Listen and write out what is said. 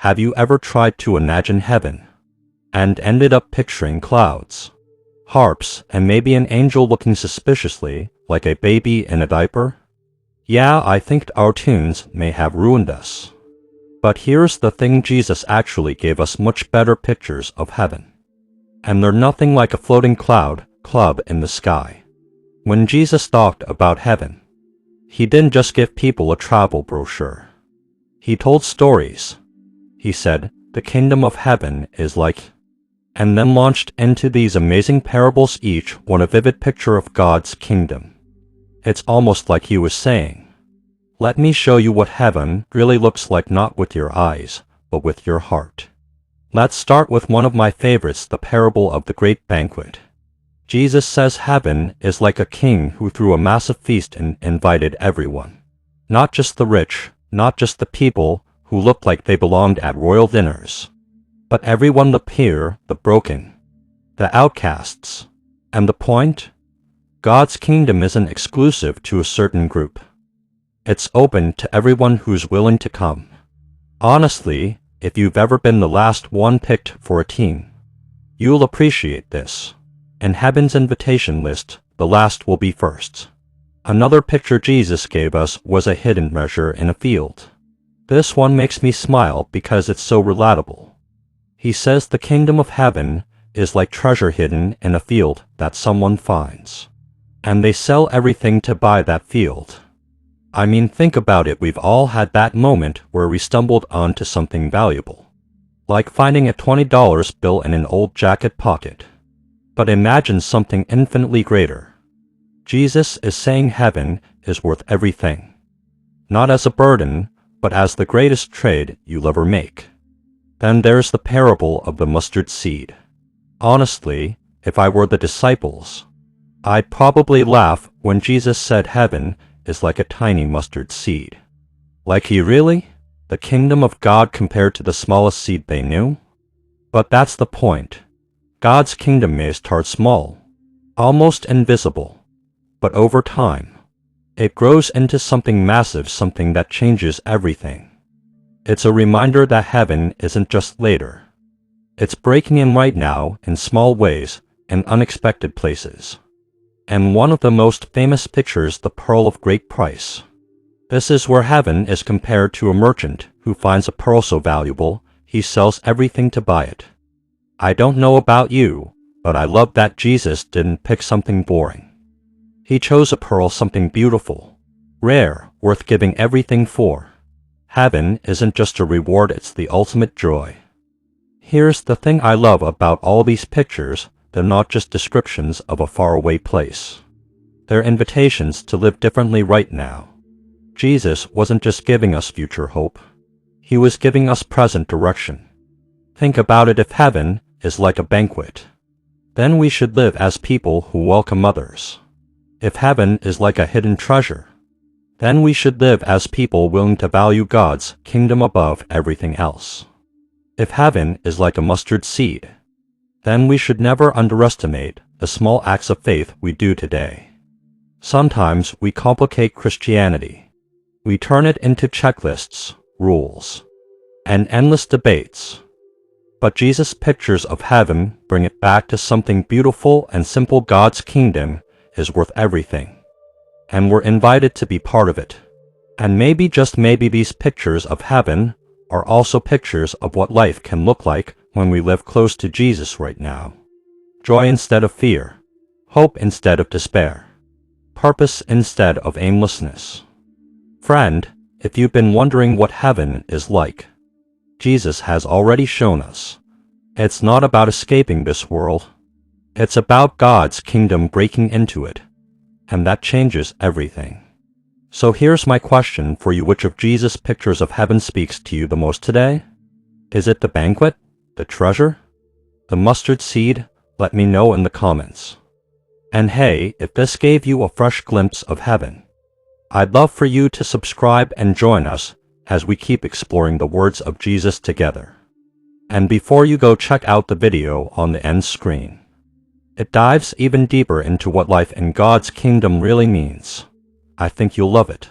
Have you ever tried to imagine heaven and ended up picturing clouds, harps, and maybe an angel looking suspiciously like a baby in a diaper? Yeah, I think our tunes may have ruined us. But here's the thing, Jesus actually gave us much better pictures of heaven. And they're nothing like a floating cloud club in the sky. When Jesus talked about heaven, he didn't just give people a travel brochure. He told stories. He said, "The kingdom of heaven is like," and then launched into these amazing parables, each one a vivid picture of God's kingdom. It's almost like he was saying, let me show you what heaven really looks like, not with your eyes, but with your heart. Let's start with one of my favorites, the parable of the great banquet. Jesus says heaven is like a king who threw a massive feast and invited everyone. Not just the rich, not just the people who looked like they belonged at royal dinners, but everyone, the poor, the broken, the outcasts. And the point? God's kingdom isn't exclusive to a certain group. It's open to everyone who's willing to come. Honestly, if you've ever been the last one picked for a team, you'll appreciate this. In heaven's invitation list, the last will be first. Another picture Jesus gave us was a hidden treasure in a field. This one makes me smile because it's so relatable. He says the kingdom of heaven is like treasure hidden in a field that someone finds, and they sell everything to buy that field. I mean, think about it. We've all had that moment where we stumbled onto something valuable, like finding a $20 bill in an old jacket pocket. But imagine something infinitely greater. Jesus is saying heaven is worth everything, not as a burden, but as the greatest trade you'll ever make. Then there's the parable of the mustard seed. Honestly, if I were the disciples, I'd probably laugh when Jesus said heaven is like a tiny mustard seed. Like he really? The kingdom of God compared to the smallest seed they knew? But that's the point. God's kingdom may start small, almost invisible, but over time, it grows into something massive, something that changes everything. It's a reminder that heaven isn't just later. It's breaking in right now in small ways, in unexpected places. And one of the most famous pictures, the pearl of great price. This is where heaven is compared to a merchant who finds a pearl so valuable, he sells everything to buy it. I don't know about you, but I love that Jesus didn't pick something boring. He chose a pearl, something beautiful, rare, worth giving everything for. Heaven isn't just a reward, it's the ultimate joy. Here's the thing I love about all these pictures. They're not just descriptions of a faraway place. They're invitations to live differently right now. Jesus wasn't just giving us future hope. He was giving us present direction. Think about it. If heaven is like a banquet, then we should live as people who welcome others. If heaven is like a hidden treasure, then we should live as people willing to value God's kingdom above everything else. If heaven is like a mustard seed, then we should never underestimate the small acts of faith we do today. Sometimes we complicate Christianity. We turn it into checklists, rules, and endless debates. But Jesus' pictures of heaven bring it back to something beautiful and simple. God's kingdom is worth everything, and we're invited to be part of it. And maybe, just maybe, these pictures of heaven are also pictures of what life can look like when we live close to Jesus right now. Joy instead of fear, hope instead of despair, purpose instead of aimlessness. Friend, if you've been wondering what heaven is like, Jesus has already shown us. It's not about escaping this world. It's about God's kingdom breaking into it, and that changes everything. So here's my question for you. Which of Jesus' pictures of heaven speaks to you the most today? Is it the banquet? The treasure? The mustard seed? Let me know in the comments. And hey, if this gave you a fresh glimpse of heaven, I'd love for you to subscribe and join us as we keep exploring the words of Jesus together. And before you go, check out the video on the end screen. It dives even deeper into what life in God's kingdom really means. I think you'll love it.